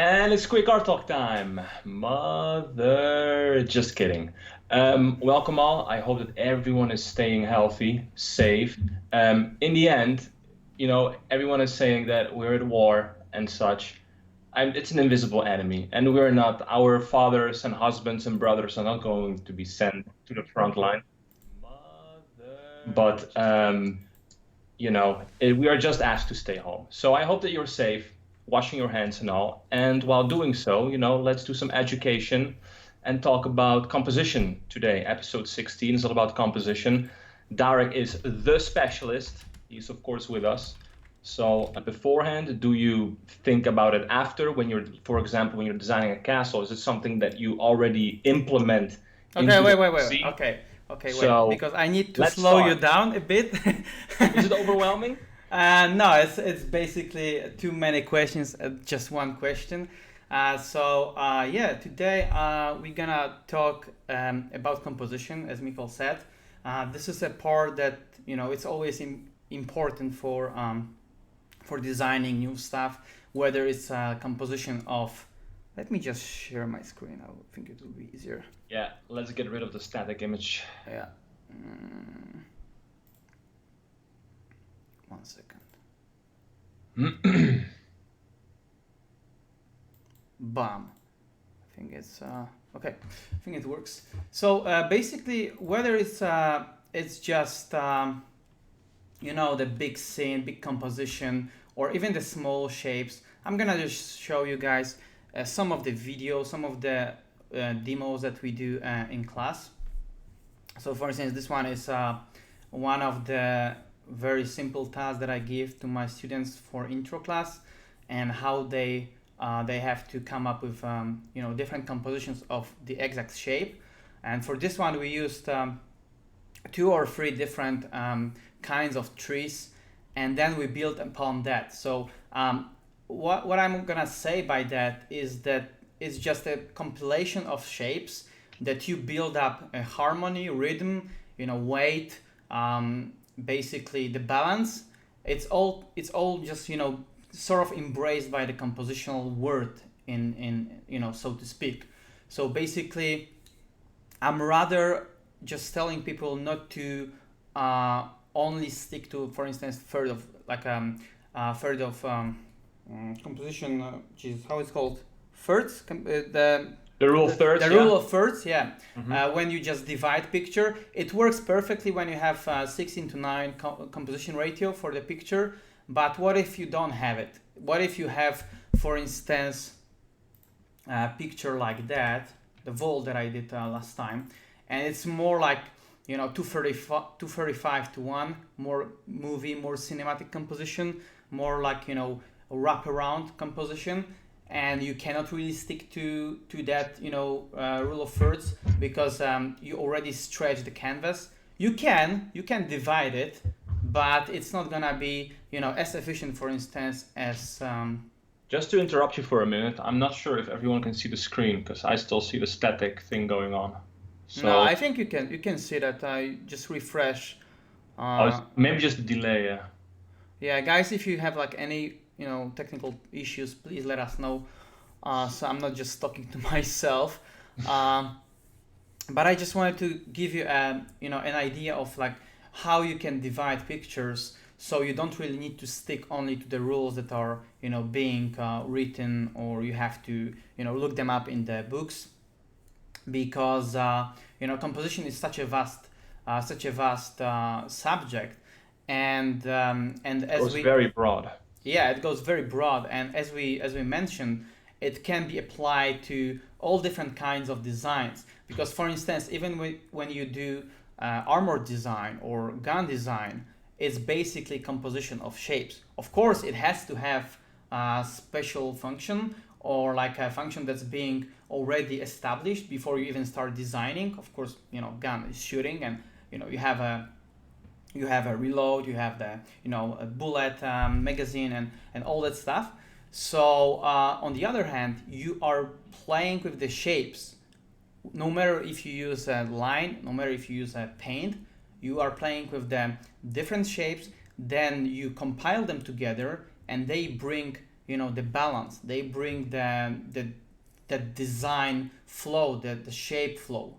And it's quick art talk time. Mother, just kidding. Welcome all. I hope that everyone is staying healthy, safe. In the end, everyone is saying that we're at war and such. It's an invisible enemy, and we're not. Our fathers and husbands and brothers are not going to be sent to the front line. But we are just asked to stay home. So I hope that you're safe, washing your hands and all. And while doing so, let's do some education and talk about composition today. Episode 16 is all about composition. Darek is the specialist. He's of course with us. So beforehand, do you think about it after for example, when you're designing a castle? Is it something that you already implement? Okay, wait. Okay, So wait, because I need to let's slow you start. down a bit. Is it overwhelming? No, it's basically too many questions, just one question. Today we're gonna talk about composition, as Mikkel said. This is a part that it's always important for designing new stuff, whether it's a composition of. Let me just share my screen. I think it will be easier. Yeah, let's get rid of the static image. Yeah. 1 second. Bam. I think it's okay. I think it works. So basically, whether it's just the big scene, big composition, or even the small shapes, I'm gonna just show you guys some of the videos, some of the demos that we do in class. So for instance, this one is one of the very simple tasks that I give to my students for intro class, and how they have to come up with different compositions of the exact shape. And for this one we used 2 or 3 different kinds of trees, and then we built upon that. So what I'm gonna say by that is that it's just a compilation of shapes that you build up a harmony, rhythm, weight, basically the balance. It's all just sort of embraced by the compositional word in so to speak. So basically, I'm rather just telling people not to only stick to, for instance, third of composition, which is how it's called, thirds. The rule of thirds. The Yeah. rule of thirds, yeah. Mhm. When you just divide picture, it works perfectly when you have 16:9 composition ratio for the picture. But what if you don't have it? What if you have, for instance, a picture like that, the vault that I did last time, and it's more like 235:1, more movie, more cinematic composition, more like wraparound composition, and you cannot really stick to that rule of thirds, because you already stretch the canvas. You can divide it, but it's not gonna be as efficient, for instance, as Just to interrupt you for a minute, I'm not sure if everyone can see the screen because I still see the static thing going on. So no, I think you can see that. I just refresh. maybe just the delay. Yeah. Yeah, guys, if you have like any technical issues, please let us know. So I'm not just talking to myself. But I just wanted to give you an idea of like how you can divide pictures, so you don't really need to stick only to the rules that are being written, or you have to look them up in the books, because composition is such a vast subject, and It was very broad. yeah, it goes very broad, and as we mentioned, it can be applied to all different kinds of designs. Because for instance, even when you do armor design or gun design, it's basically composition of shapes. Of course, it has to have a special function, or like a function that's being already established before you even start designing. Of course, gun is shooting, and you have a reload, you have the a bullet magazine, and all that stuff. So on the other hand, you are playing with the shapes. No matter if you use a line, no matter if you use a paint, you are playing with the different shapes. Then you compile them together, and they bring the balance. They bring the design flow, the shape flow.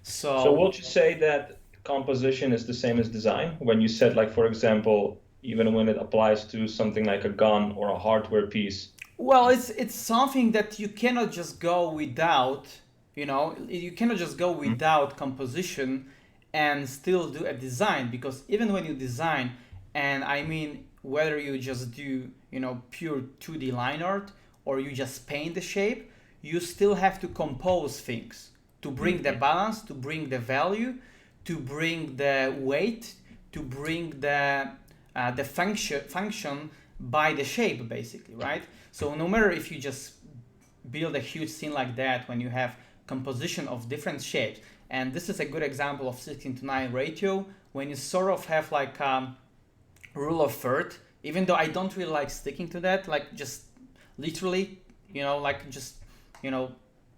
So So would you say that composition is the same as design? When you said, like, for example, even when it applies to something like a gun or a hardware piece. well, it's something that you cannot just go without. You cannot just go Mhm. without composition and still do a design, because even when you design, and I mean whether you just do pure 2D line art or you just paint the shape, you still have to compose things to bring the Mhm. balance, to bring the value, to bring the weight, to bring the function by the shape, basically, right? So no matter if you just build a huge scene like that, when you have composition of different shapes, and this is a good example of 16:9 ratio, when you sort of have like rule of third, even though I don't really like sticking to that, like just literally, like just, you know,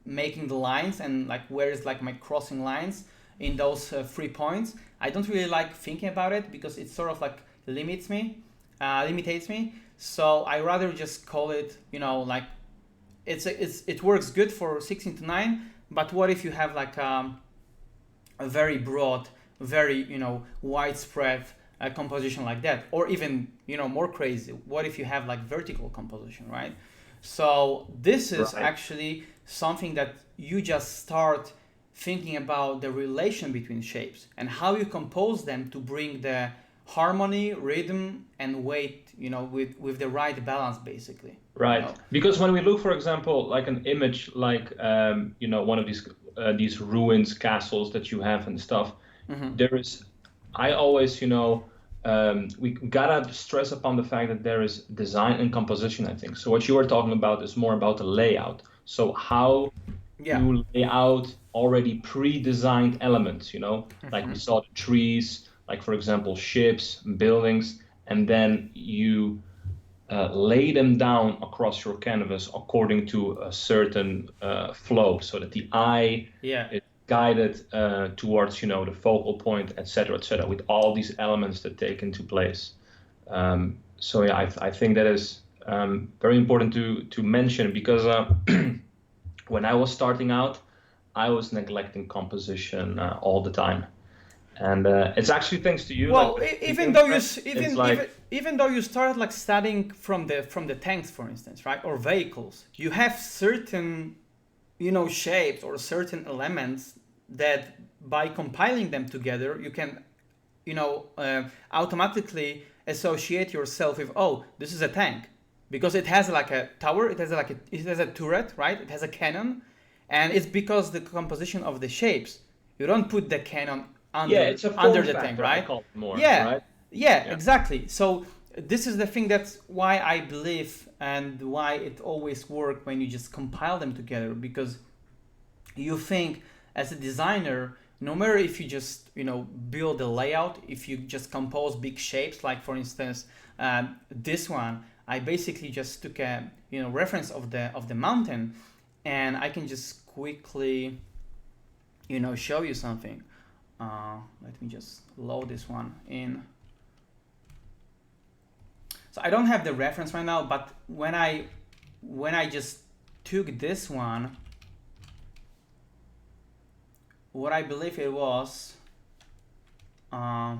making the lines, and like where is like my crossing lines in those 3 points. I don't really like thinking about it because it sort of like limitates me. So I rather just call it, like it works good for 16:9. But what if you have like a very broad, very widespread composition like that, or even more crazy, what if you have like vertical composition, right? So this is Right. actually something that you just start thinking about the relation between shapes and how you compose them to bring the harmony, rhythm, and weight, with the right balance, basically. you Right. know Because when we look, for example, like an image, like one of these ruins, castles that you have and stuff, hmm there is, I always, we gotta stress upon the fact that there is design and composition, I think. So what you are talking about is more about the layout. So how yeah. you lay out already pre-designed elements, like we hmm saw the trees, like for example, ships, buildings, and then you lay them down across your canvas according to a certain flow, so that the eye yeah. is guided towards, the focal point, et cetera, with all these elements that take into place. So yeah, I think that is very important to mention, because when I was starting out, I was neglecting composition all the time, and it's actually thanks to you, like Well, with even painting though you friends. It's like, even though you started like studying from the tanks, for instance, right, or vehicles, you have certain shapes or certain elements that by compiling them together, you can automatically associate yourself with, oh, this is a tank, because it has like a tower, it has a turret, right, it has a cannon, and it's because the composition of the shapes. You don't put the cannon yeah, under it's a under form the tank, factor, I right? call it more, Yeah, right? yeah, Yeah. exactly. So this is the thing, that's why I believe, and why it always works when you just compile them together, because you think as a designer, no matter if you just build a layout, if you just compose big shapes, like for instance this one, I basically just took a reference of the mountain, and I can just quickly show you something. Let me just load this one in. So I don't have the reference right now, but when I just took this one, what I believe it was, uh,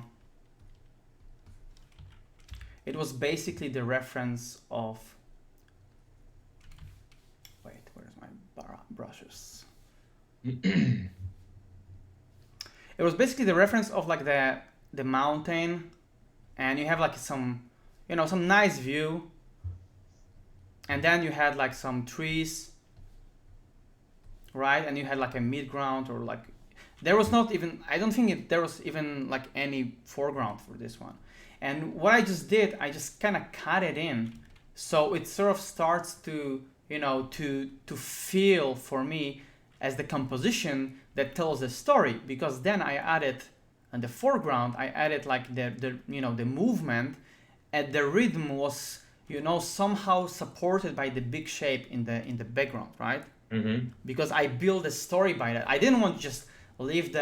it was basically the reference of. Wait, where's my brushes? It was basically the reference of like the mountain, and you have like some nice view, and then you had like some trees, right, and you had like a mid ground, or like there was not even, I don't think there was even like any foreground for this one. And what I just did, I just kind of cut it in, so it sort of starts to to feel for me as the composition that tells the story, because then I added in the foreground, I added like the movement, and the rhythm was somehow supported by the big shape in the background, right? hmm Because I built a story by that. I didn't want to just leave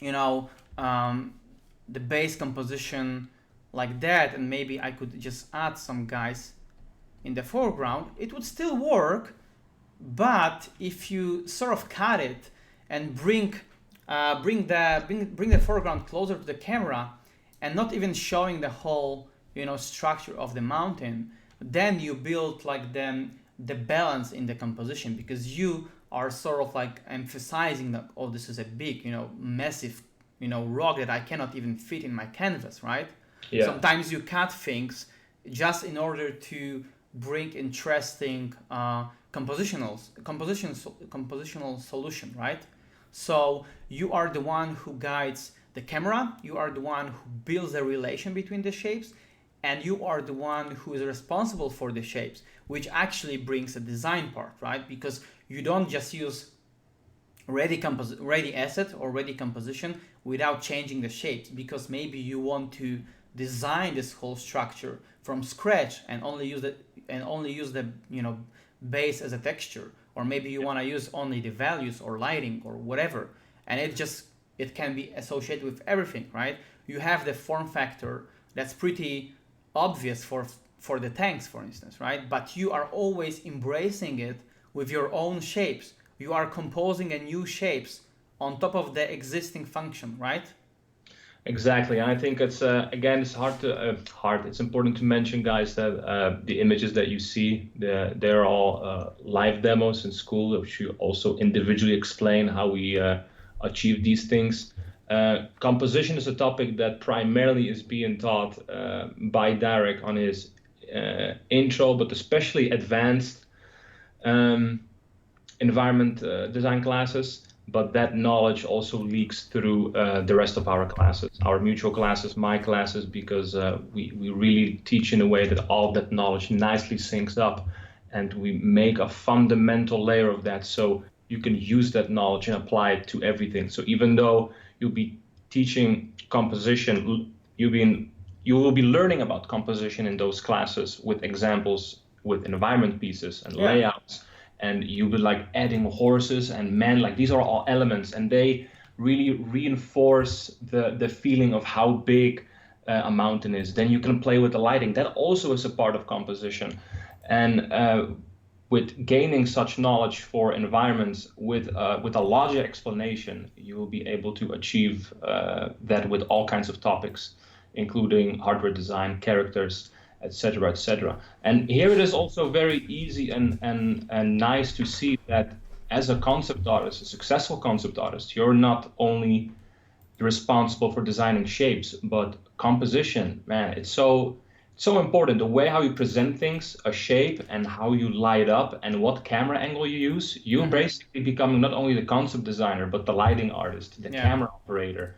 you know um, the bass composition like that, and maybe I could just add some guys in the foreground, it would still work. But if you sort of cut it and bring the foreground closer to the camera and not even showing the whole structure of the mountain, then you build like the balance in the composition, because you are sort of like emphasizing that, oh, this is a big massive rock that I cannot even fit in my canvas, right? Yeah. Sometimes you cut things just in order to bring interesting compositional solution, right? So you are the one who guides the camera, you are the one who builds a relation between the shapes, and you are the one who is responsible for the shapes, which actually brings a design part, right? Because you don't just use ready asset or ready composition without changing the shapes, because maybe you want to design this whole structure from scratch and only use the base as a texture, or maybe you want to use only the values or lighting or whatever, and it can be associated with everything, right? You have the form factor that's pretty obvious for the tanks, for instance, right? But you are always embracing it with your own shapes. You are composing a new shapes on top of the existing function, right? Exactly. And I think it's again, it's it's important to mention, guys, that the images that you see, they're all live demos in school, which you also individually explain how we achieve these things. Composition is a topic that primarily is being taught by Darek on his intro, but especially advanced environment design classes. But that knowledge also leaks through the rest of our classes, our mutual classes, my classes, because we really teach in a way that all that knowledge nicely syncs up, and we make a fundamental layer of that so you can use that knowledge and apply it to everything. So even though you'll be teaching composition, you will be learning about composition in those classes with examples, with environment pieces and layouts. And you'll be like adding horses and men, like these are all elements, and they really reinforce the feeling of how big a mountain is. Then you can play with the lighting. That also is a part of composition. And with gaining such knowledge for environments with a larger explanation, you will be able to achieve that with all kinds of topics, including hardware design, characters, etc., etc. And here it is also very easy and nice to see that as a concept artist, a successful concept artist, you're not only responsible for designing shapes, but composition. Man, it's so important. The way how you present things, a shape, and how you light up, and what camera angle you use. You're basically becoming not only the concept designer, but the lighting artist, the camera operator.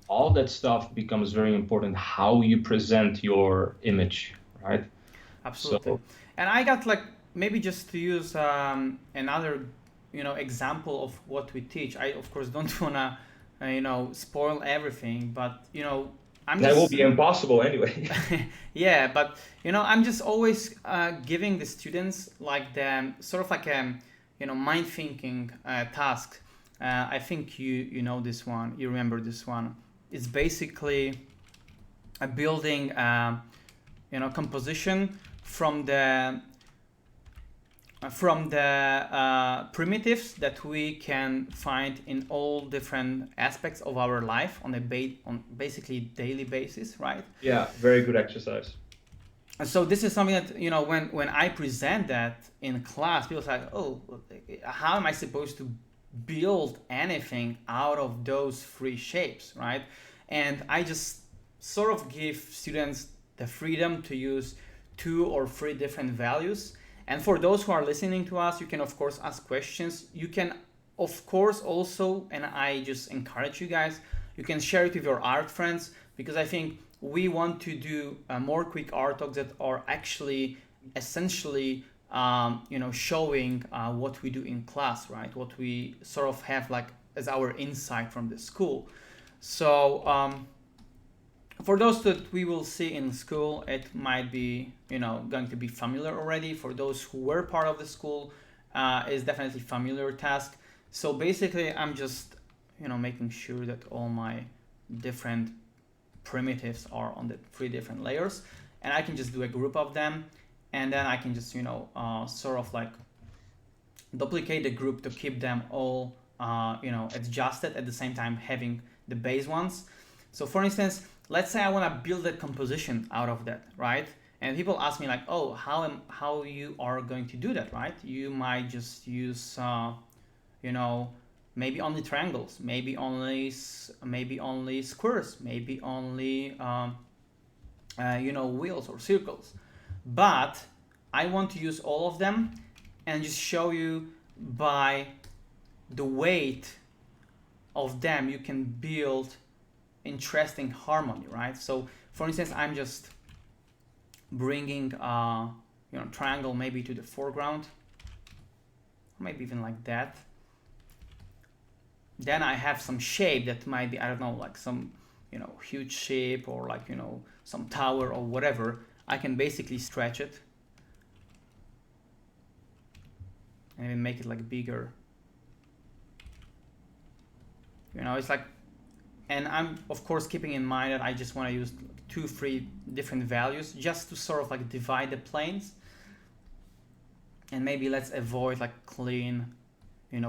All that stuff becomes very important, how you present your image, right? Absolutely. So, and I got like, maybe just to use another example of what we teach. I of course don't want to spoil everything, but that will be impossible anyway. Yeah, but I'm just always giving the students like the sort of like a mind thinking task. I think you know this one. You remember this one. It's basically a building, composition from the primitives that we can find in all different aspects of our life on on basically daily basis, right? Yeah, very good exercise. So this is something that when I present that in class, people say, "Oh, how am I supposed to build anything out of those three shapes," right? And I just sort of give students the freedom to use 2 or 3 different values. And for those who are listening to us, you can of course ask questions. You can of course also, and I just encourage you guys, you can share it with your art friends, because I think we want to do more quick art talks that are actually essentially showing what we do in class, right? What we sort of have like as our insight from the school. So for those that we will see in school, it might be going to be familiar already. For those who were part of the school, it's definitely familiar task. So basically, I'm just making sure that all my different primitives are on the 3 different layers, and I can just do a group of them. and then I can just sort of like duplicate the group to keep them all adjusted at the same time having the base ones. So for instance, let's say I want to build a composition out of that, right? And people ask me like, oh, how you are going to do that, right? You might just use maybe only triangles, maybe only squares, maybe only wheels or circles. But I want to use all of them and just show you by the weight of them you can build interesting harmony, right? So for instance, I'm just bringing triangle maybe to the foreground, maybe even like that. Then I have some shape that might be, I don't know, like some huge shape, or like some tower or whatever. I can basically stretch it and even make it like bigger. It's like, and I'm of course keeping in mind that I just want to use 2-3 different values just to sort of like divide the planes. And maybe let's avoid like clean,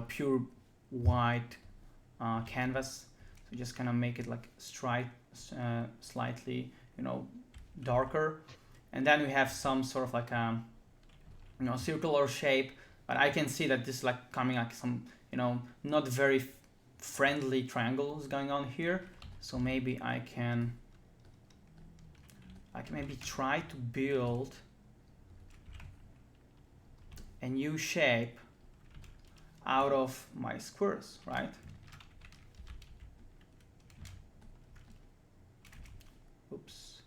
pure white canvas. So just kind of make it like slightly, darker. And then we have some sort of like circular shape, but I can see that this is like coming like some, not very friendly triangles going on here. So maybe I can maybe try to build a new shape out of my squares, right? Oops.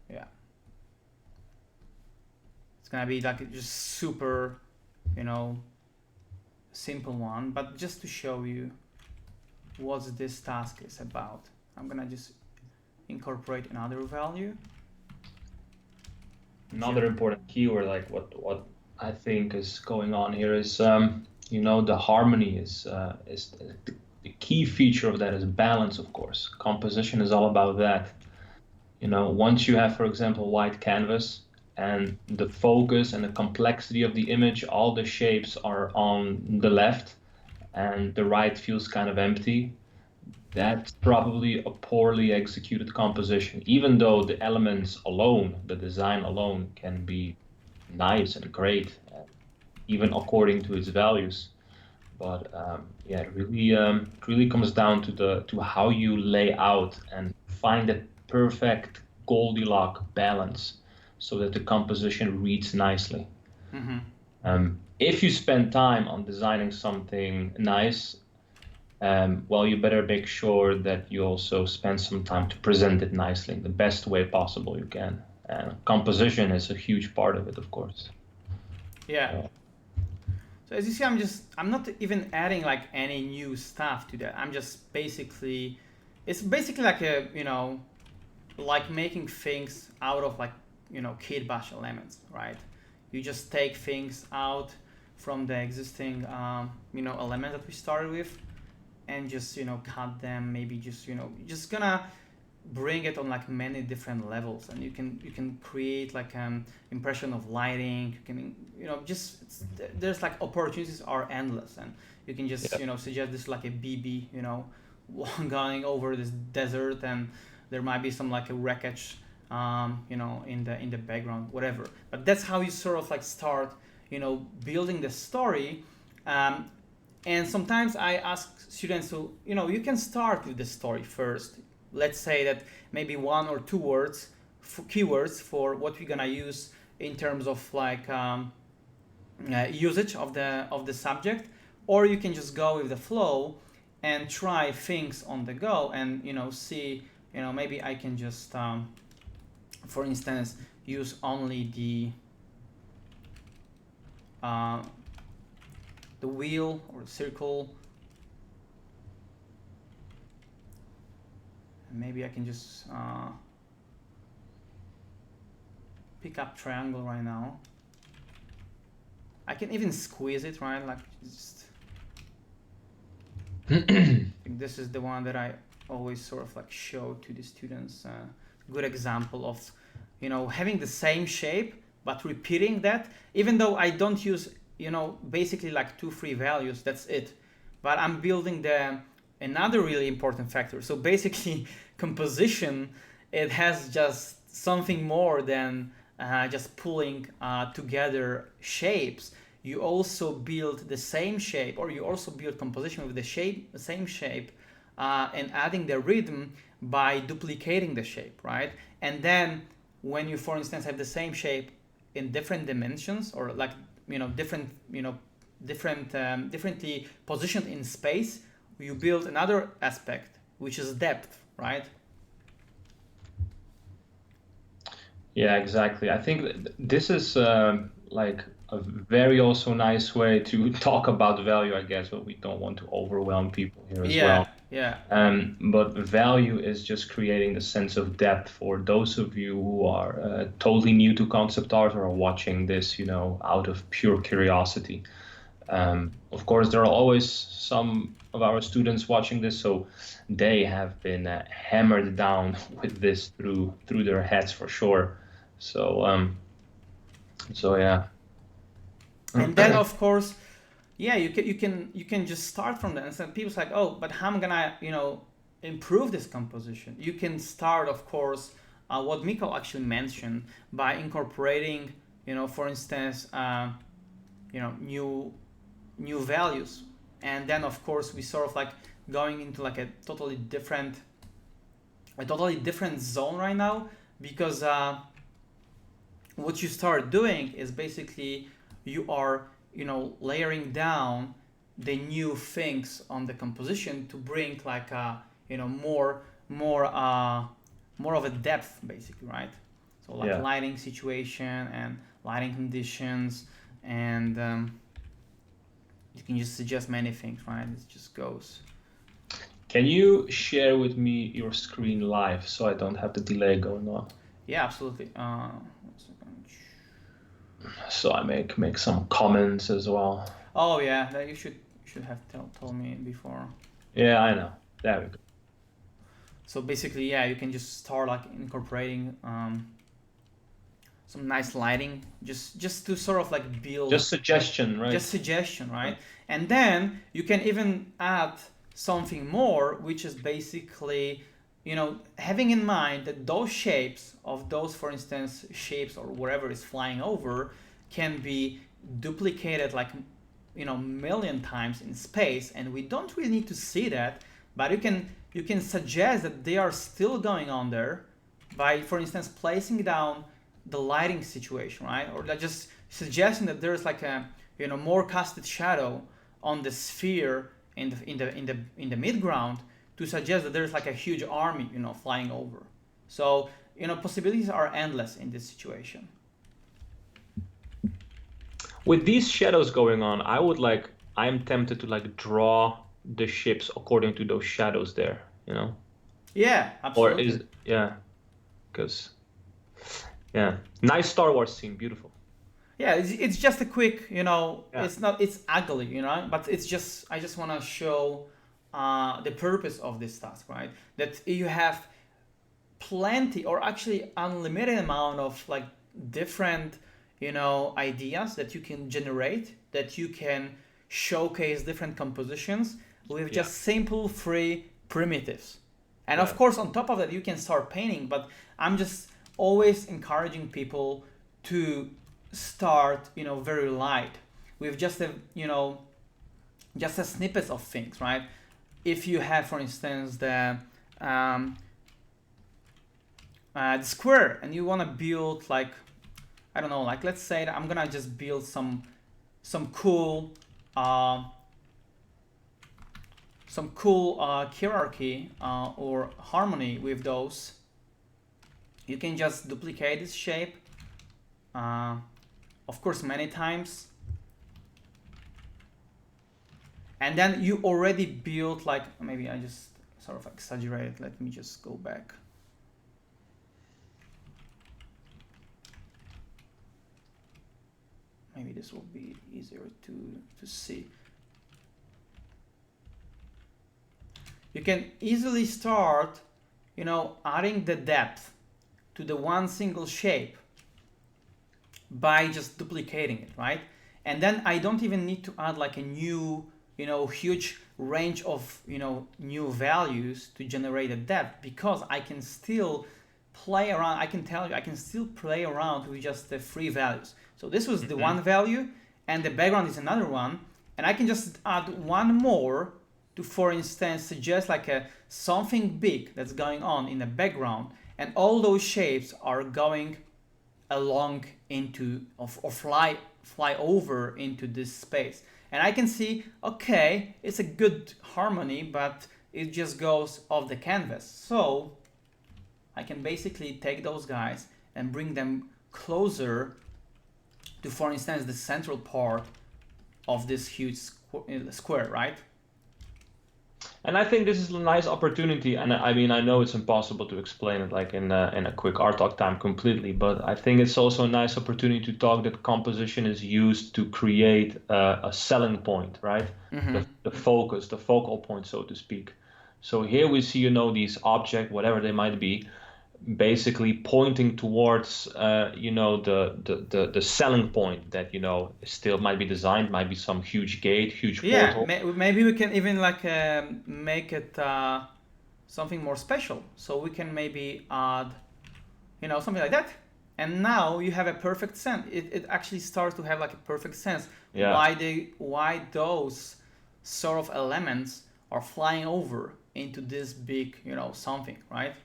Yeah. It's gonna be like just super, simple one, but just to show you what this task is about, I'm gonna just incorporate another value. Another important keyword, like what I think is going on here is, the harmony is the key feature of that is balance, of course. Composition is all about that. Once you have, for example, white canvas and the focus and the complexity of the image, all the shapes are on the left and the right feels kind of empty. That's probably a poorly executed composition, even though the elements alone, the design alone, can be nice and great, even according to its values. But it really comes down to how you lay out and find that perfect Goldilocks balance so that the composition reads nicely. If you spend time on designing something nice, you better make sure that you also spend some time to present it nicely in the best way possible you can. And composition is a huge part of it, of course. Yeah. So as you see, I'm not even adding like any new stuff to that. I'm just it's basically like a, like making things out of like, kit bash elements, right? You just take things out from the existing, element that we started with, and just cut them, maybe just just gonna bring it on like many different levels, and you can create like impression of lighting. You can there's like opportunities are endless, and you can just suggest this like a BB going over this desert, and there might be some like a wreckage in the background, whatever. But that's how you sort of like start building the story. And sometimes I ask students to, you can start with the story first. Let's say that maybe 1 or 2 words, keywords for what we're gonna use in terms of like usage of the subject, or you can just go with the flow and try things on the go, and see, maybe I can just, for instance, use only the wheel or circle, and maybe I can just pick up triangle right now. I can even squeeze it, right? Like just this is the one that I always sort of like show to the students. Good example of having the same shape but repeating that, even though I don't use basically like 2-3 values, that's it, but I'm building another really important factor. So basically composition, it has just something more than just pulling together shapes. You also build the same shape, or you also build composition with the same shape, and adding the rhythm by duplicating the shape, right? And then when you, for instance, have the same shape in different dimensions, or like differently positioned in space, you build another aspect, which is depth, right? Yeah, exactly. I think this is like a very also nice way to talk about value, I guess, but we don't want to overwhelm people here as well. Yeah. But value is just creating the sense of depth for those of you who are totally new to concept art or are watching this, out of pure curiosity. Of course, there are always some of our students watching this, so they have been hammered down with this through their heads for sure. So yeah. And then of course, yeah, you can just start from that. And so people's like, oh, but how am I gonna improve this composition? You can start, of course, what Miko actually mentioned, by incorporating, for instance, new values. And then of course we sort of like going into like a totally different zone right now, because what you start doing is basically you are layering down the new things on the composition to bring like more of a depth, basically, right? So like lighting situation and lighting conditions, and you can just suggest many things, right? It just goes. Can you share with me your screen live so I don't have the delay going on? Yeah, absolutely. So I make some comments as well. Oh yeah, that you should have told me before. Yeah, I know. There we go. So basically, yeah, you can just start like incorporating some nice lighting, just to sort of like build. Just suggestion, right? Just suggestion, right? And then you can even add something more, which is basically, having in mind that those shapes of those, for instance, shapes or whatever is flying over, can be duplicated like, million times in space, and we don't really need to see that, but you can suggest that they are still going on there by, for instance, placing down the lighting situation, right? Or like just suggesting that there's like a more casted shadow on the sphere in the midground, to suggest that there's like a huge army flying over. So possibilities are endless in this situation. With these shadows going on, I'm tempted to like draw the ships according to those shadows there, Yeah, absolutely. Because nice Star Wars scene, beautiful. Yeah, it's just a quick, it's ugly, but it's just, I just want to show the purpose of this task, right? That you have plenty, or actually unlimited amount of like different, ideas that you can generate, that you can showcase different compositions with just simple free primitives. And of course, on top of that, you can start painting, but I'm just always encouraging people to start, very light, with just a snippet of things, right? If you have, for instance, the square, and you want to build like, I don't know, like let's say that I'm gonna just build some cool hierarchy or harmony with those. You can just duplicate this shape, of course, many times, and then you already built like, maybe I just sort of exaggerated. Let me just go back. Maybe this will be easier to see. You can easily start, adding the depth to the one single shape by just duplicating it, right? And then I don't even need to add like a new, huge range of, new values to generate a depth, because I can still play around. I can tell you, I can still play around with just the free values. So this was the one value, and the background is another one, and I can just add one more to, for instance, suggest like something big that's going on in the background, and all those shapes are going along into or fly over into this space. And I can see, okay, it's a good harmony, but it just goes off the canvas. So I can basically take those guys and bring them closer to, for instance, the central part of this huge square, right? And I think this is a nice opportunity, and I mean, I know it's impossible to explain it like in a quick art talk time completely, but I think it's also a nice opportunity to talk that composition is used to create a selling point, right? The focus, the focal point, so to speak. So here we see, these objects, whatever they might be, basically pointing towards the selling point that still might be designed, might be some huge gate, huge portal. Maybe we can even like make it something more special. So we can maybe add something like that, and now you have a perfect sense. It actually starts to have like a perfect sense. Why those sort of elements are flying over into this big something, right?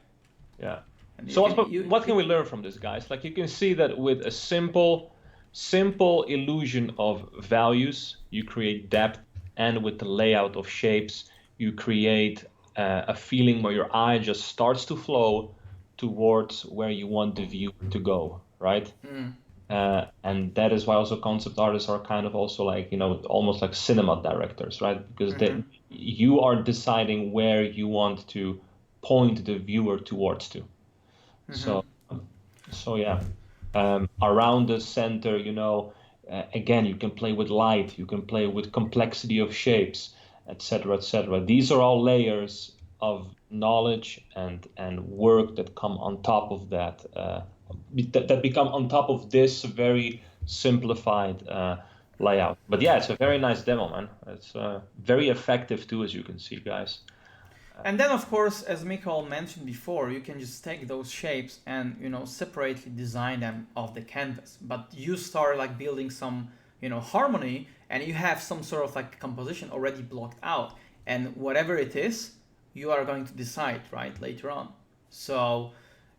Yeah. So what can we learn from this, guys? Like, you can see that with a simple illusion of values, you create depth, and with the layout of shapes, you create a feeling where your eye just starts to flow towards where you want the viewer to go, right? And that is why also concept artists are kind of also like, almost like cinema directors, right? Because you are deciding where you want to point the viewer towards to. So yeah, around the center, again, you can play with light, you can play with complexity of shapes, etc., etc. These are all layers of knowledge and work that come on top of that, that become on top of this very simplified layout. But yeah, it's a very nice demo, man. It's very effective too, as you can see, guys. And then, of course, as Michael mentioned before, you can just take those shapes and separately design them off the canvas. But you start like building some harmony, and you have some sort of like composition already blocked out, and whatever it is, you are going to decide right later on. So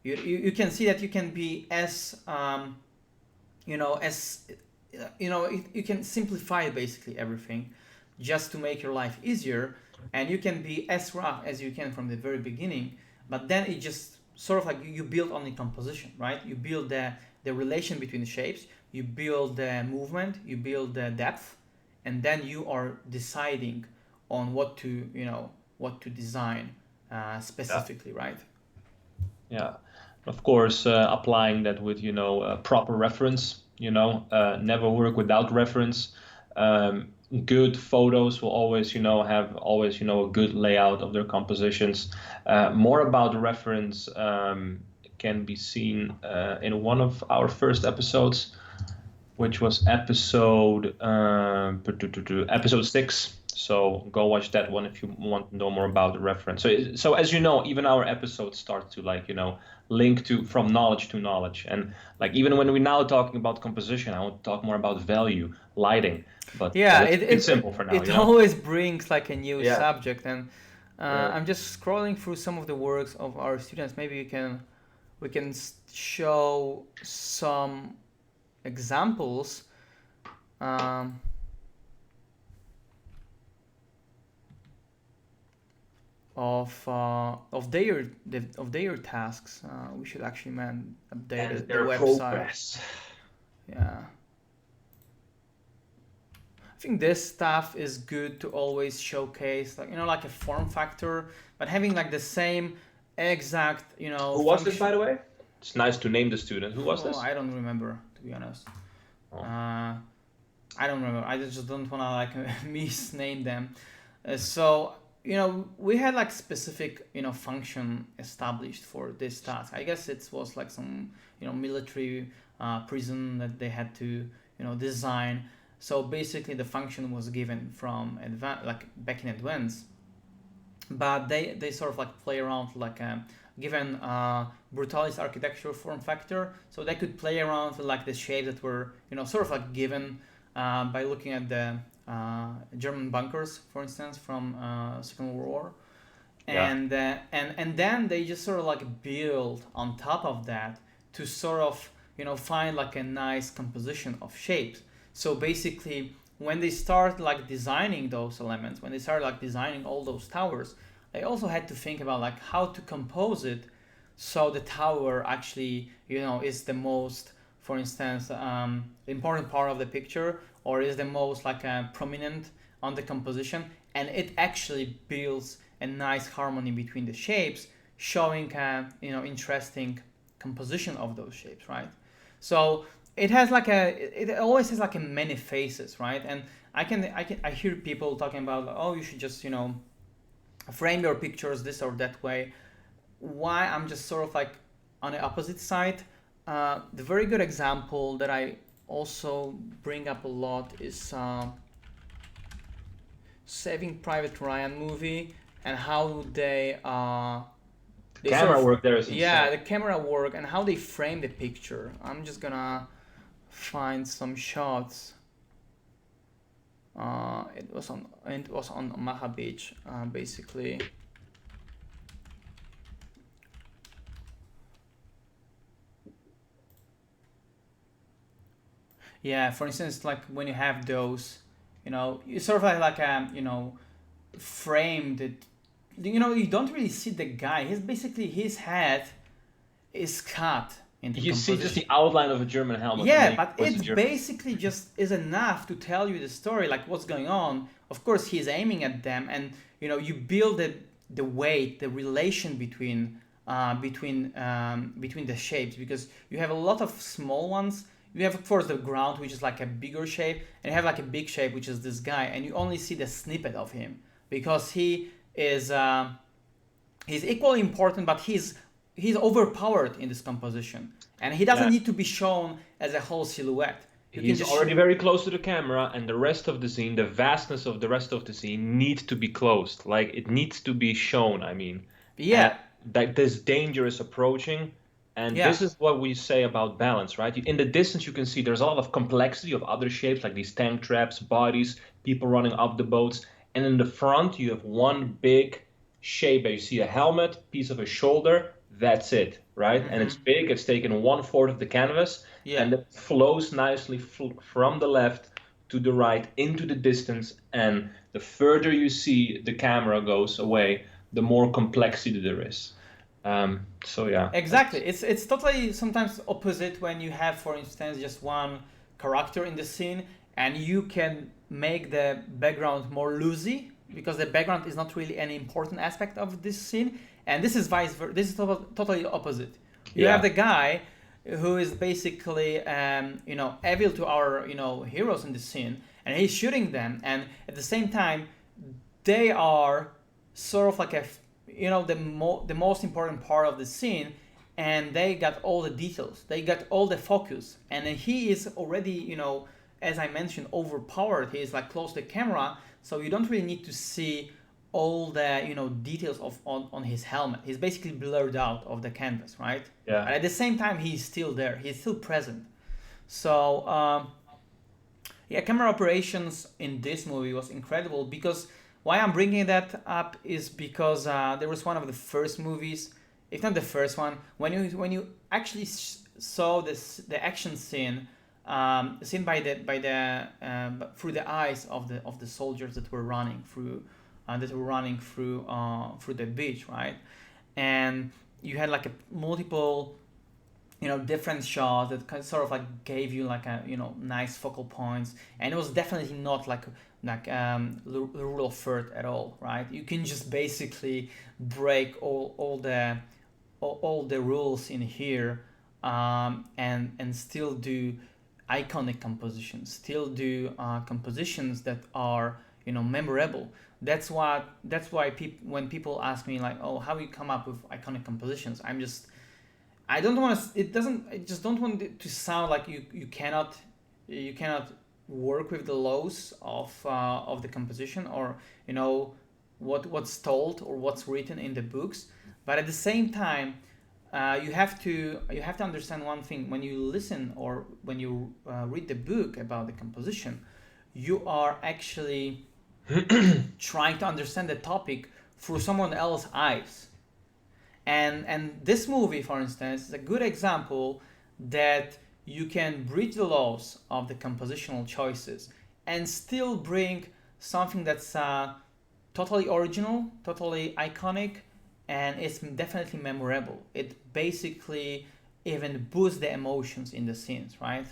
you can see that you can be as you can simplify basically everything just to make your life easier. And you can be as rough as you can from the very beginning, but then it just sort of like you build on the composition, right? You build the relation between the shapes, you build the movement, you build the depth, and then you are deciding on what to design specifically, right? Yeah, of course, applying that with proper reference. Never work without reference. Good photos will always, have always, a good layout of their compositions. More about reference can be seen in one of our first episodes, which was episode 6. So go watch that one if you want to know more about the reference. So as you know, even our episodes start to like, link to from knowledge to knowledge. And like, even when we're now talking about composition, I want to talk more about value, lighting. But yeah, it's simple for now. It always brings like a new Yeah. subject, and I'm just scrolling through some of the works of our students. Maybe we can show some examples. Of their tasks. We should actually update the website. Progress. Yeah. I think this stuff is good to always showcase, like like a form factor, but having like the same exact Who was this, by the way? It's nice to name the student. Who was this? I don't remember, to be honest. I don't remember. I just don't want to like misname them. So we had like specific, function established for this task. I guess it was like some, military prison that they had to, design. So basically, the function was given from like back in advance, but they sort of like play around like given brutalist architectural form factor, so they could play around with like the shapes that were sort of like given by looking at the German bunkers, for instance, from Second World War, Yeah. and then they just sort of like build on top of that to sort of find like a nice composition of shapes. So basically, when they start like designing those elements, when they start like designing all those towers, they also had to think about like how to compose it so the tower actually is the most, for instance, important part of the picture, or is the most like prominent on the composition, and it actually builds a nice harmony between the shapes, showing interesting composition of those shapes, right? So it has like it always has like a many faces, right? And I hear people talking about, oh, you should just frame your pictures this or that way. Why I'm just sort of like on the opposite side. The very good example that I also bring up a lot is Saving Private Ryan movie, and how they sort Camera of, work there is yeah, insane. the camera work and how they frame the picture. I'm just gonna find some shots. It was on Maha Beach, basically. Yeah, for instance, like when you have those, you sort of like framed it. You don't really see the guy. He's basically, his head is cut in the You see just composition. the outline of a German helmet, and then Yeah, you but know it's a it German. basically just is enough to tell you the story, like what's going on. Of course, he's aiming at them, and you build the weight, the relation between the shapes, because you have a lot of small ones. You have, of course, the ground, which is like a bigger shape, and you have like a big shape, which is this guy, and you only see the snippet of him because he is he's equally important, but he's overpowered in this composition, and he doesn't Yeah, need to be shown as a whole silhouette. You can he's just already very close to the camera, and the rest of the scene, the vastness of the rest of the scene, needs to be closed. Like it needs to be shown. I mean, and yeah, that this danger is approaching, and yeah, this is what we say about balance, right? In the distance, you can see there's a lot of complexity of other shapes, like these tank traps, bodies, people running up the boats, and in the front, you have one big shape. You see a helmet, piece of a shoulder. That's it, right? And it's mm-hmm, big. It's taken 1/4 of the canvas yeah. and it flows nicely from the left to the right into the distance. And the further you see the camera goes away, the more complexity there is. So yeah, Exactly. It's totally sometimes opposite when you have, for instance, just one character in the scene, and you can make the background more loosey because the background is not really any important aspect of this scene, and this is vice versa. This is totally opposite. You have yeah, the guy who is basically evil to our heroes in the scene, and he's shooting them, and at the same time they are sort of like the most important part of the scene, and they got all the details, they got all the focus, and then he is already as I mentioned, overpowered. He is like close to the camera, so you don't really need to see all the details on his helmet. He's basically blurred out of the canvas, right? yeah. But at the same time, he's still there, he's still present. So yeah, camera operations in this movie was incredible, because why I'm bringing that up is because there was one of the first movies, if not the first one, when you actually saw the action scene, seen through the eyes of the soldiers that were running through the beach, right? And you had like a multiple different shots that sort of like gave you like a nice focal points, and it was definitely not the rule of third at all, right? You can just basically break all the rules in here, and still do iconic compositions, still do compositions that are memorable. That's why when people ask me like, oh, how you come up with iconic compositions, I don't want to. It doesn't. I just don't want it to sound like you cannot work with the laws of the composition, or what's told or what's written in the books. But at the same time, you have to understand one thing. When you listen or when you read the book about the composition, you are actually trying to understand the topic through someone else's eyes. And this movie, for instance, is a good example that you can bridge the laws of the compositional choices and still bring something that's totally original, totally iconic, and it's definitely memorable. It basically even boosts the emotions in the scenes, right?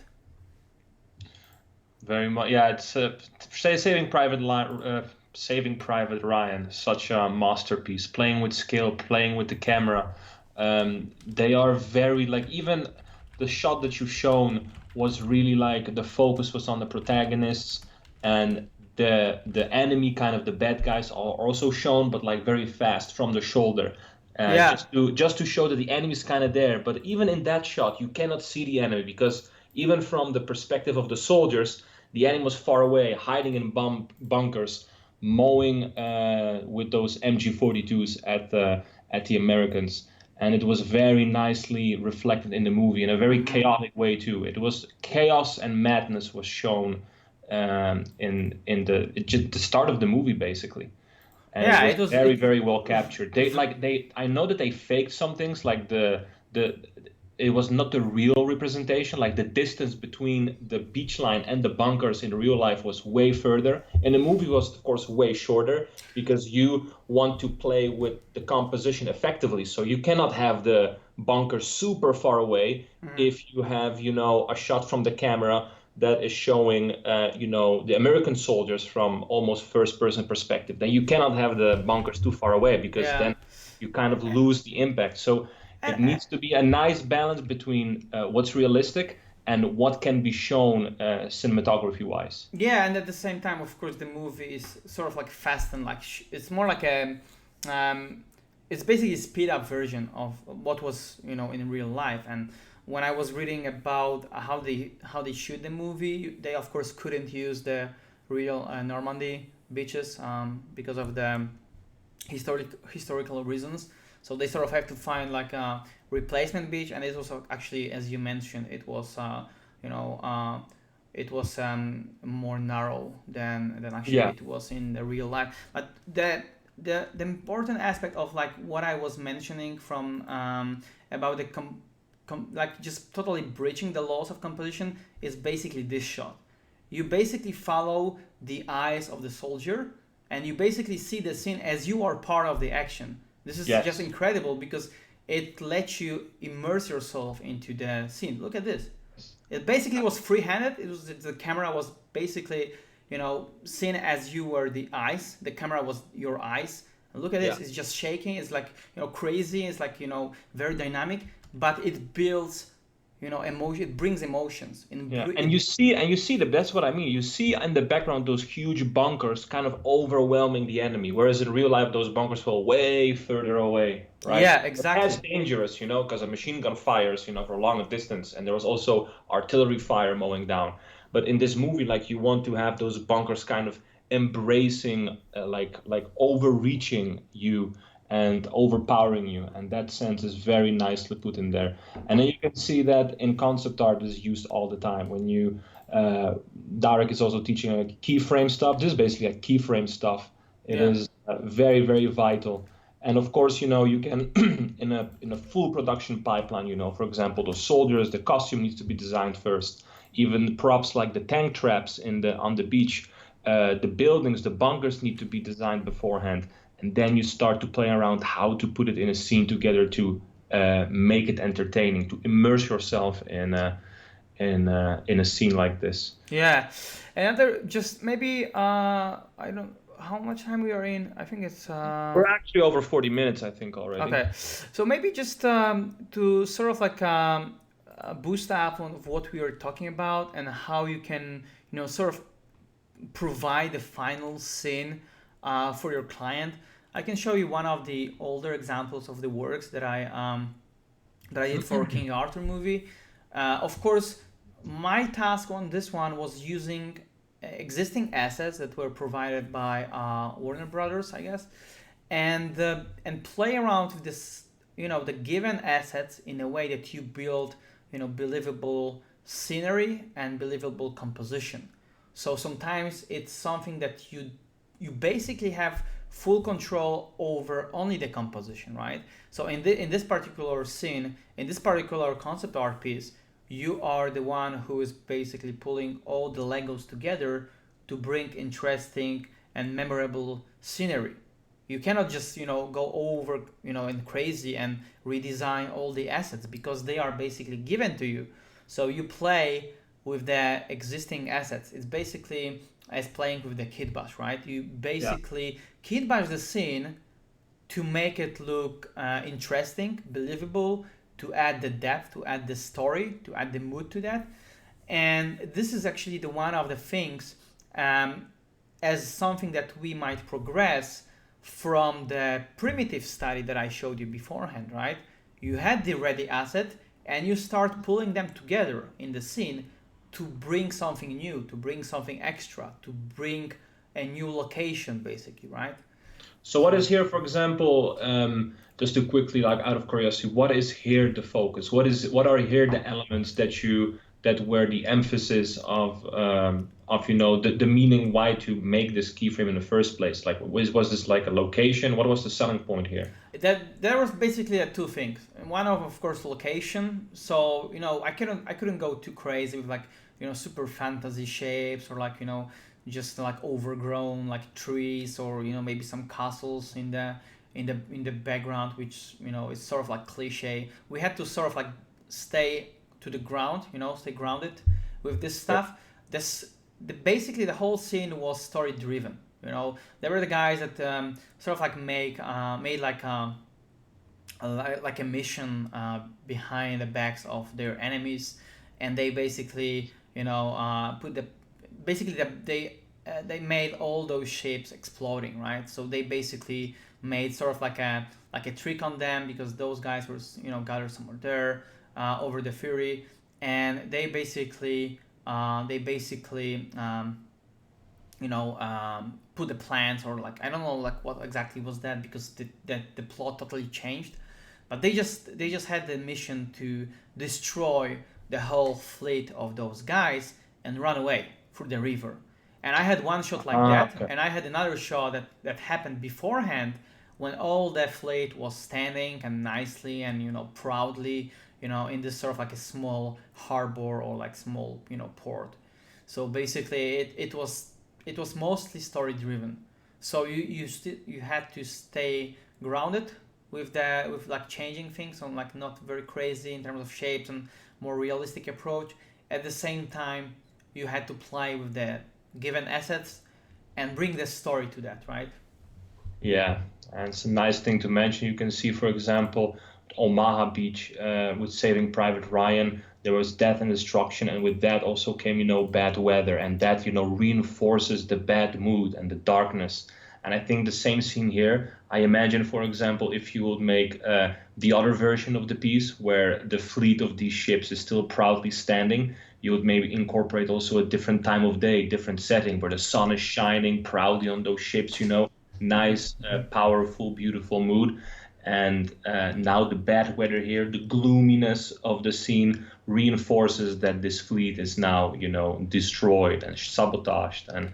Very much, yeah. It's Saving Private Ryan, such a masterpiece. Playing with skill, playing with the camera. They are very like even the shot that you've shown was really like the focus was on the protagonists and the enemy, kind of the bad guys are also shown, but like very fast from the shoulder. Yeah, Just to show that the enemy is kind of there. But even in that shot, you cannot see the enemy because even from the perspective of the soldiers, the enemy was far away, hiding in bunkers, mowing with those MG42s at the Americans. And it was very nicely reflected in the movie in a very chaotic way too. It was chaos and madness was shown in the start of the movie basically, and it yeah. was It was very it. very well captured. I know that they faked some things like the it was not the real representation. Like the distance between the beach line and the bunkers in real life was way further. And the movie was, of course, way shorter because you want to play with the composition effectively. So you cannot have the bunker super far away if you have, a shot from the camera that is showing, the American soldiers from almost first-person perspective. Then you cannot have the bunkers too far away because Yeah. then you kind of lose the impact. So it And, needs to be a nice balance between what's realistic and what can be shown cinematography wise. yeah, and at the same time, of course, the movie is sort of like fast and like it's more like um, it's basically a speed up version of what was in real life. And when I was reading about how they shoot the movie, they of course couldn't use the real Normandy beaches because of the historical reasons. So they sort of have to find like a replacement beach, and it was actually, as you mentioned, you know, uh, it was more narrow than actually Yeah, it was in the real life. But the important aspect of like what I was mentioning from about the like just totally breaching the laws of composition is basically this shot. You basically follow the eyes of the soldier, and you basically see the scene as you are part of the action. This is just yes. incredible because it lets you immerse yourself into the scene. Look at this. It basically was free-handed. It was the camera was basically, seen as you were the eyes. The camera was your eyes. And look at Yeah. this. It's just shaking. It's like crazy. It's like very dynamic. But it builds, emotion. It brings emotions. Yeah, and you see that that's what I mean. You see in the background those huge bunkers kind of overwhelming the enemy, whereas in real life those bunkers fell way further away, right? Yeah, But as exactly. dangerous, because a machine gun fires, for a longer distance, and there was also artillery fire mowing down. But in this movie, like you want to have those bunkers kind of embracing, like overreaching you and overpowering you, and that sense is very nicely put in there. And then you can see that in concept art is used all the time. When you Darek is also teaching keyframe stuff. This is basically like keyframe stuff. It Yeah. is very very vital. And of course, you can in a full production pipeline. For example, the soldiers, the costume needs to be designed first. Even props like the tank traps on the beach, the buildings, the bunkers need to be designed beforehand. And then you start to play around how to put it in a scene together to make it entertaining, to immerse yourself in a scene like this. Yeah. Another, just maybe I don't how much time we are in. I think it's We're actually over 40 minutes, I think, already. okay. So maybe just to sort of like boost up on what we are talking about and how you can sort of provide the final scene for your client. I can show you one of the older examples of the works that I did for King Arthur movie. Of course, my task on this one was using existing assets that were provided by Warner Brothers, I guess, and play around with this, the given assets in a way that you build, believable scenery and believable composition. So sometimes it's something that you basically have full control over only the composition, right? So in this particular scene, in this particular concept art piece, you are the one who is basically pulling all the Legos together to bring interesting and memorable scenery. You cannot just go over and crazy and redesign all the assets because they are basically given to you. So you play with the existing assets. It's basically as playing with the kit bash, right? You basically kit bash the scene to make it look interesting, believable, to add the depth, to add the story, to add the mood to that. And this is actually the one of the things as something that we might progress from the primitive study that I showed you beforehand, right? You had the ready asset and you start pulling them together in the scene to bring something new, to bring something extra, to bring a new location, basically, right? So what is here, for example, just to quickly, like out of curiosity, what is here the focus? What are here the elements that were the emphasis of the meaning why to make this keyframe in the first place? Like was this like a location? What was the selling point here? That there was basically two things. One of course location. So I couldn't go too crazy with like super fantasy shapes or like just like overgrown like trees or maybe some castles in the background, which is sort of like cliche. We had to sort of like stay to the ground, stay grounded with this stuff. Basically the whole scene was story driven. There were the guys that sort of like made like a mission behind the backs of their enemies, and they basically they made all those shapes exploding, right? So they basically made sort of like a trick on them because those guys were gathered somewhere there over the fury, and they basically put the plans, or like I don't know like what exactly was that, because the plot totally changed, but they just had the mission to destroy the whole fleet of those guys and run away through the river. And I had one shot like that, Okay. and I had another shot that happened beforehand when all the fleet was standing and nicely and proudly in this sort of like a small harbor or like small port. So basically it was mostly story driven. So you had to stay grounded with like changing things on like not very crazy in terms of shapes and more realistic approach. At the same time, you had to play with the given assets and bring the story to that, right? Yeah, and it's a nice thing to mention. You can see, for example, Omaha Beach with Saving Private Ryan, there was death and destruction, and with that also came, bad weather, and that, reinforces the bad mood and the darkness. And I think the same scene here. I imagine, for example, if you would make the other version of the piece where the fleet of these ships is still proudly standing, you would maybe incorporate also a different time of day, different setting where the sun is shining proudly on those ships, nice, powerful, beautiful mood. And now the bad weather here, the gloominess of the scene reinforces that this fleet is now, destroyed and sabotaged. And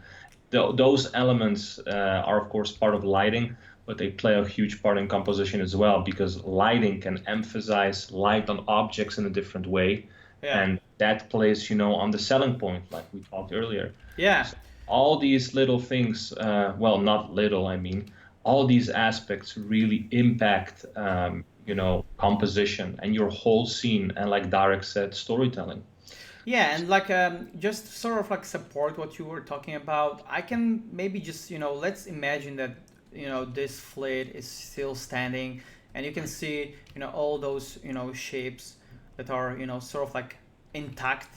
those elements are, of course, part of lighting, but they play a huge part in composition as well, because lighting can emphasize light on objects in a different way. Yeah. And that plays, on the selling point, like we talked earlier. Yeah. So all these little things, well, not little, I mean, all these aspects really impact, composition and your whole scene. And like Darek said, storytelling. Yeah, and like just sort of like support what you were talking about. I can maybe just let's imagine that this fleet is still standing, and you can see all those shapes that are sort of like intact,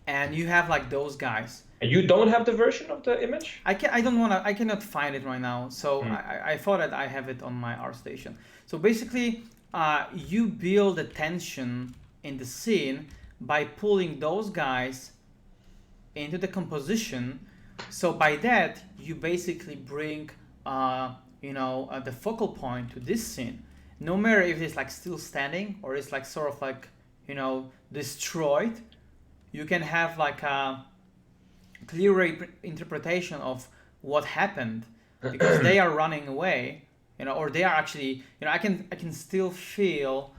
and you have like those guys, And you don't have the version of the image? I cannot find it right now. So Hmm. I thought that I have it on my ArtStation. So basically, you build the tension in the scene by pulling those guys into the composition. So by that, you basically bring, the focal point to this scene. No matter if it's like still standing or it's like sort of like, destroyed, you can have like a clear interpretation of what happened because they are running away, or they are actually, I can still feel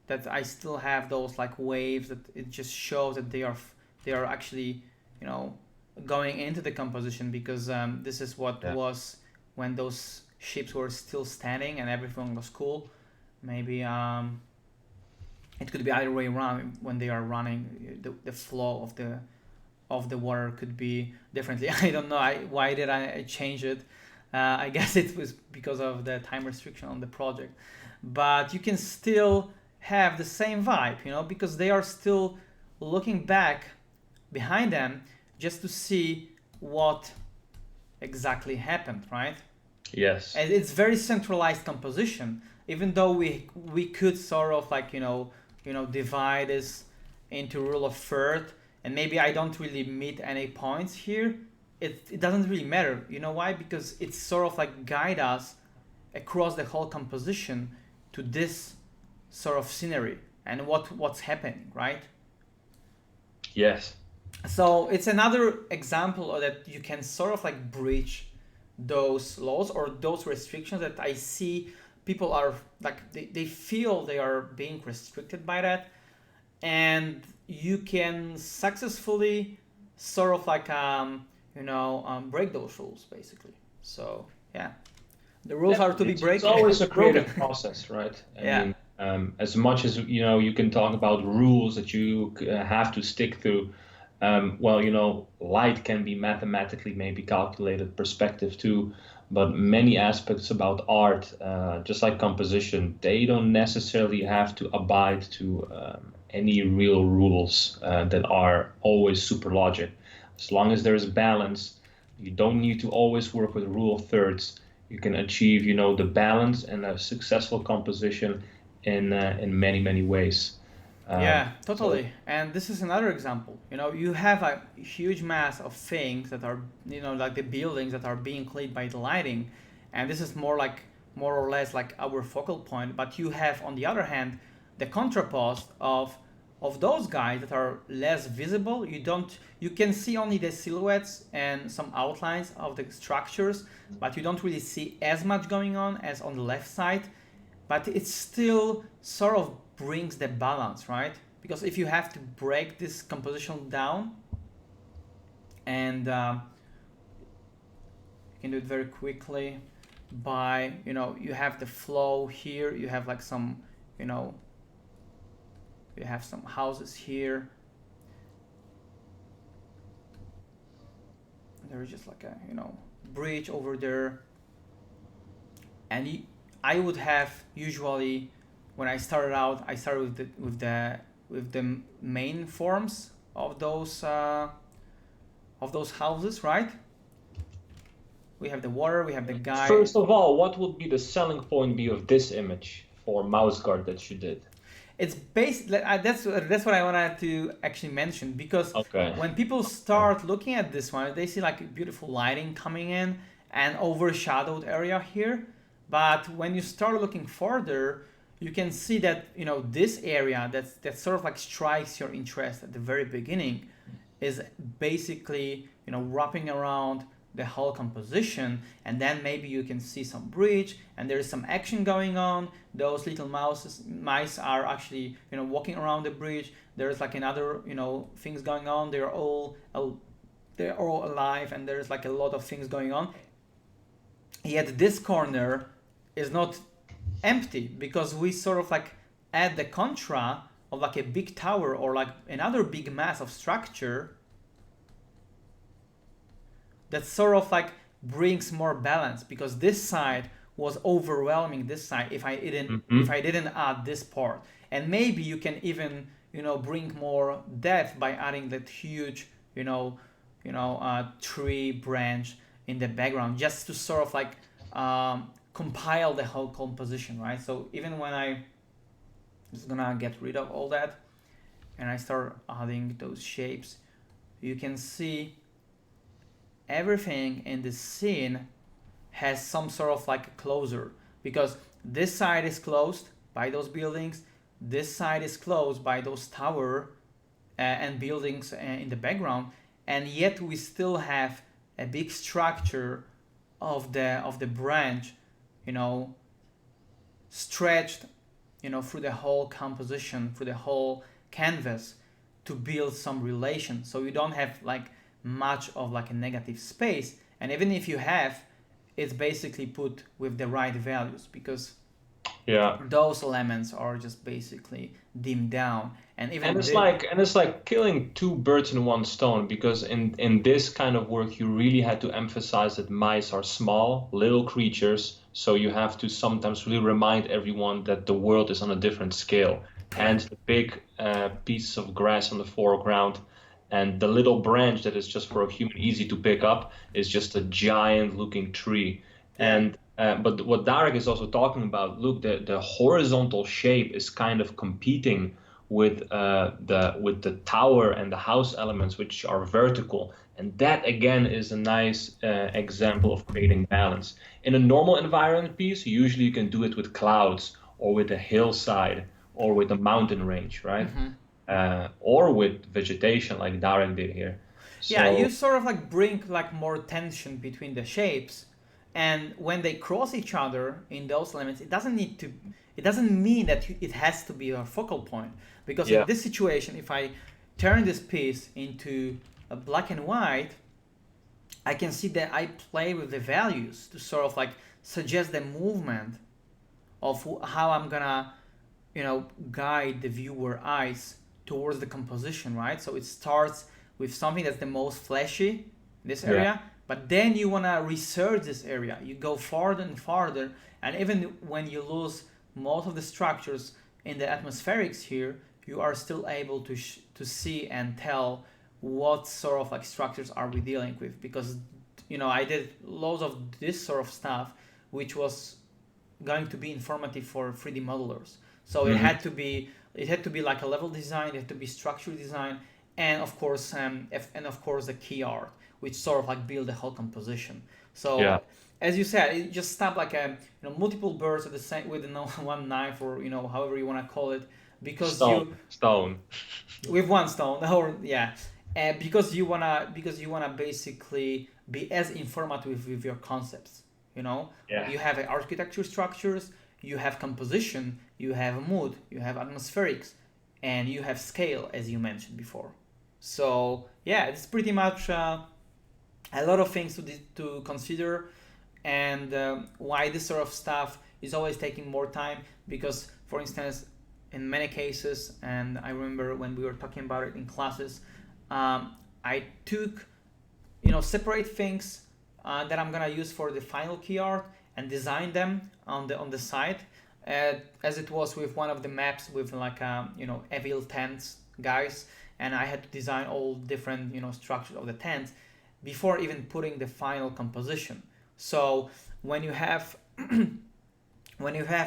that I still have those like waves that it just shows that they are actually, you know, going into the composition because this is what Yeah. was when those ships were still standing and everything was cool. Maybe it could be either way around when they are running. The flow of the water could be differently. I don't know. Why did I change it? I guess it was because of the time restriction on the project, but you can still have the same vibe, because they are still looking back behind them just to see what exactly happened, right? Yes. And it's very centralized composition. Even though we could sort of like divide this into rule of third, and maybe I don't really meet any points here. It doesn't really matter. You know why? Because it's sort of like guide us across the whole composition to this sort of scenery and what's happening, right? Yes. So it's another example of that you can sort of like breach those laws or those restrictions that I see people are like they feel they are being restricted by that, and you can successfully sort of like break those rules basically. So yeah, the rules are to Definitely. be It's always a broken. creative process, right? I Yeah, mean, as much as you can talk about rules that you have to stick to. Well, light can be mathematically maybe calculated, perspective too, but many aspects about art, just like composition, they don't necessarily have to abide to any real rules that are always super logic. As long as there's balance, you don't need to always work with rule of thirds. You can achieve, the balance and a successful composition in many, many ways. yeah, So totally. And this is another example. You have a huge mass of things that are, like the buildings that are being cleaned by the lighting, and this is more or less like our focal point. But you have, on the other hand, the contrapost of those guys that are less visible. You can see only the silhouettes and some outlines of the structures, but you don't really see as much going on as on the left side. But it still sort of brings the balance, right? Because if you have to break this composition down, and you can do it very quickly by, you have the flow here, you have like some, you know you have some houses here, there's just like a, bridge over there, and I would have usually, when I started out, I started with the main forms of those houses, right? We have the water, we have the guy. first of all, what would be the selling point be of this image for mouse guard that you did? It's based. That's what I wanted to actually mention, because Okay. when people start looking at this one, they see like beautiful lighting coming in and overshadowed area here. But when you start looking further, you can see that this area that sort of like strikes your interest at the very beginning is basically wrapping around the whole composition, and then maybe you can see some bridge and there is some action going on. Those little mice are actually walking around the bridge. There's like another things going on. They're all alive, and there's like a lot of things going on. Yet this corner is not empty, because we sort of like add the contra of like a big tower or like another big mass of structure that sort of like brings more balance, because this side was overwhelming this side if I didn't Hmm. if I didn't add this part. And maybe you can even bring more depth by adding that huge tree branch in the background, just to sort of like compile the whole composition, right? So even when I just gonna get rid of all that and I start adding those shapes, you can see everything in the scene has some sort of like a closure, because this side is closed by those buildings, this side is closed by those tower and buildings in the background, and yet we still have a big structure of the branch, stretched, through the whole composition, through the whole canvas, to build some relation. So you don't have like much of like a negative space, and even if you have, it's basically put with the right values, because Yeah. those elements are just basically dimmed down, and even It's like killing two birds in one stone, because in this kind of work you really had to emphasize that mice are small, little creatures, so you have to sometimes really remind everyone that the world is on a different scale. Hence the big pieces of grass on the foreground, and the little branch that is just for a human easy to pick up is just a giant looking tree. Yeah. And but what Darek is also talking about, look, the horizontal shape is kind of competing with the tower and the house elements, which are vertical, and that again is a nice example of creating balance. In a normal environment piece, usually you can do it with clouds or with a hillside or with a mountain range, right? Or with vegetation like Darek did here. Yeah, So you sort of like bring like more tension between the shapes, and when they cross each other in those elements, it doesn't mean that it has to be a focal point, because in yeah, this situation, if I turn this piece into a black and white, I can see that I play with the values to sort of like suggest the movement of how I'm gonna, guide the viewer eyes towards the composition, right? So it starts with something that's the most flashy in this yeah, area, but then you wanna research this area. You go farther and farther, and even when you lose most of the structures in the atmospherics here, you are still able to see and tell what sort of like structures are we dealing with, because I did loads of this sort of stuff, which was going to be informative for 3D modelers. So it had to be like a level design, it had to be structure design, and of course the key art, which sort of like build the whole composition. So yeah. as you said, it just stop like multiple birds at the same with one knife, or however you want to call it, because Stone. with one stone, or yeah, because you wanna basically be as informative with your concepts. Yeah. You have architecture structures, you have composition, you have mood, you have atmospherics, and you have scale, as you mentioned before. So yeah, it's pretty much a lot of things to consider, and why this sort of stuff is always taking more time, because for instance, in many cases, and I remember when we were talking about it in classes, I took separate things that I'm gonna use for the final key art and design them on the site, as it was with one of the maps with like evil tents guys, and I had to design all different structures of the tents before even putting the final composition. So when you have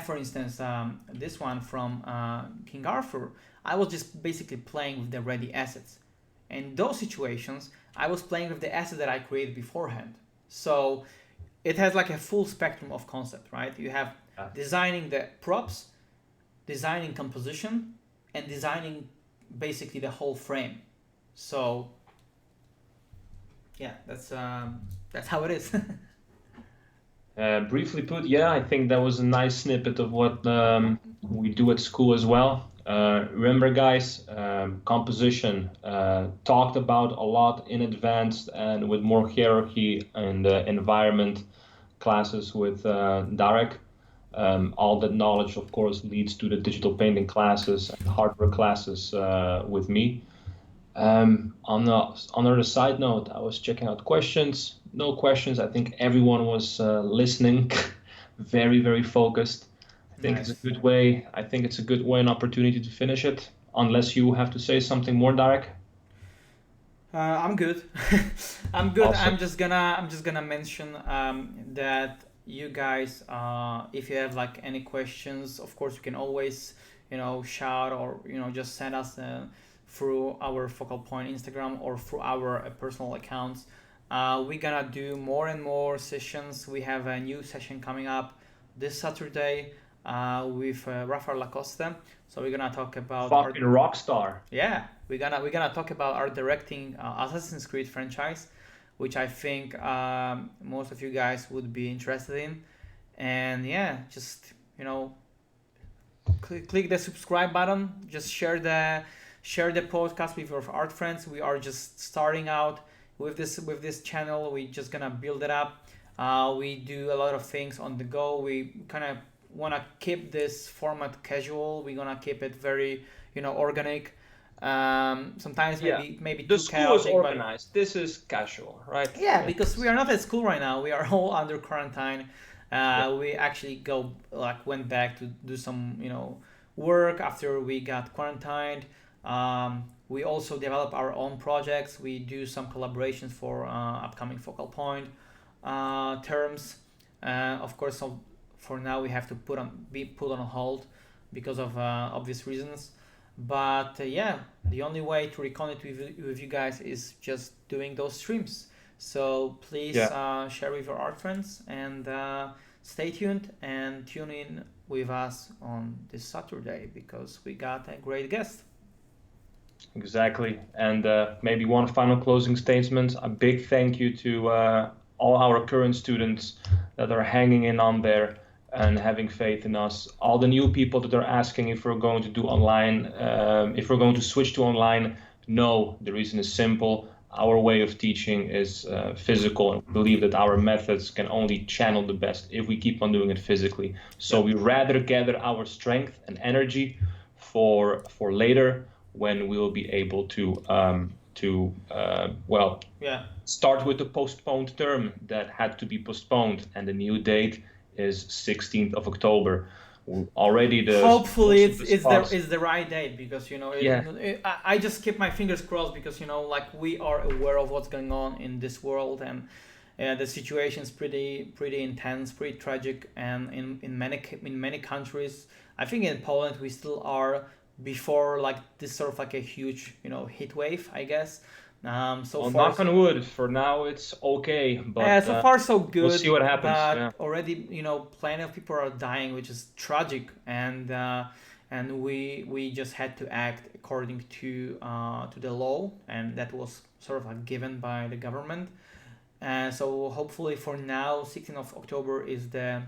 for instance, this one from King Arthur, I was just basically playing with the ready assets. In those situations, I was playing with the assets that I created beforehand. So it has like a full spectrum of concept, right? You have designing the props, designing composition, and designing basically the whole frame. So yeah, that's how it is. Briefly put, yeah, I think that was a nice snippet of what we do at school as well. Remember, guys, composition talked about a lot in advance and with more hierarchy in the environment classes with Darek. All that knowledge, of course, leads to the digital painting classes and hardware classes with me. On another side note, I was checking out questions. No questions. I think everyone was listening, very, very focused. I think it's a Nice. good way. I think it's a good way, an opportunity to finish it. Unless you have to say something more, Darek. I'm good. I'm good. Awesome. I'm just gonna mention that you guys, if you have like any questions, of course you can always, shout or just send us through our focal point Instagram or through our personal accounts. We're gonna do more and more sessions. We have a new session coming up this Saturday with Rafael Lacoste. So we're gonna talk about our Fucking rock star. yeah, we're gonna talk about our directing Assassin's Creed franchise, which I think most of you guys would be interested in. And yeah, just click the subscribe button. Just share the podcast with your art friends. We are just starting out with this channel. We just gonna build it up. We do a lot of things on the go. We kind of want to keep this format casual. We're gonna keep it very organic. Sometimes Yeah. maybe The too school is chaotic, but organized. This is casual, right? yeah, Yeah. because we are not at school right now. We are all under quarantine. We actually went back to do some work after we got quarantined. We also develop our own projects. We do some collaborations for upcoming focal point terms. Of course, so for now we have to be put on hold because of obvious reasons. But yeah, the only way to reconnect with you guys is just doing those streams. So please Yeah. share with your art friends and stay tuned and tune in with us on this Saturday because we got a great guest. Exactly. And maybe one final closing statement. A big thank you to all our current students that are hanging in on there and having faith in us. All the new people that are asking if we're going to do online, if we're going to switch to online. No, the reason is simple. Our way of teaching is physical, and we believe that our methods can only channel the best if we keep on doing it physically. So we rather gather our strength and energy for later when we will be able to Yeah. start with the postponed term that had to be postponed, and the new date is 16th of October. Already Hopefully most of the it's spots. the right date because Yeah, I just keep my fingers crossed because like we are aware of what's going on in this world and the situation is pretty intense, pretty tragic, and in many countries. I think in Poland we still are before like this sort of like a huge heat wave, I guess. So well, far knock on wood. For now, it's okay, but so far so we'll see good, what happens. but Yeah, already plenty of people are dying, which is tragic, and we just had to act according to the law, and that was sort of like given by the government. So hopefully for now, 16th of October is the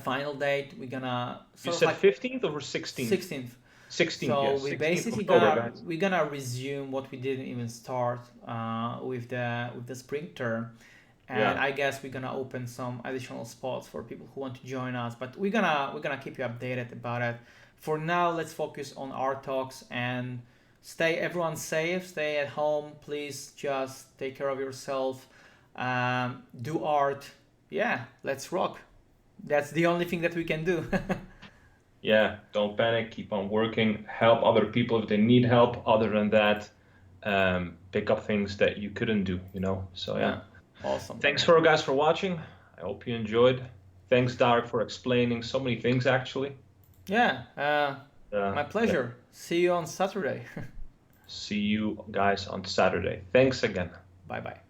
final date. We're gonna you sort of said like 15th or 16th? 16th. 16th, So yes, we 16th basically October, gonna guys. we're gonna resume what we didn't even start with the spring term, and Yeah. I guess we're gonna open some additional spots for people who want to join us. But we're gonna keep you updated about it. For now, let's focus on our talks and stay everyone safe. Stay at home, please. Just take care of yourself. Do art. Yeah, let's rock. That's the only thing that we can do. Yeah, don't panic, keep on working, help other people if they need help. Other than that, pick up things that you couldn't do. So yeah. Yeah, awesome. Thanks for guys for watching. I hope you enjoyed. Thanks, Darek, for explaining so many things actually. Yeah, my Yeah. pleasure. See you on Saturday. See you guys on Saturday. Thanks again. Bye bye.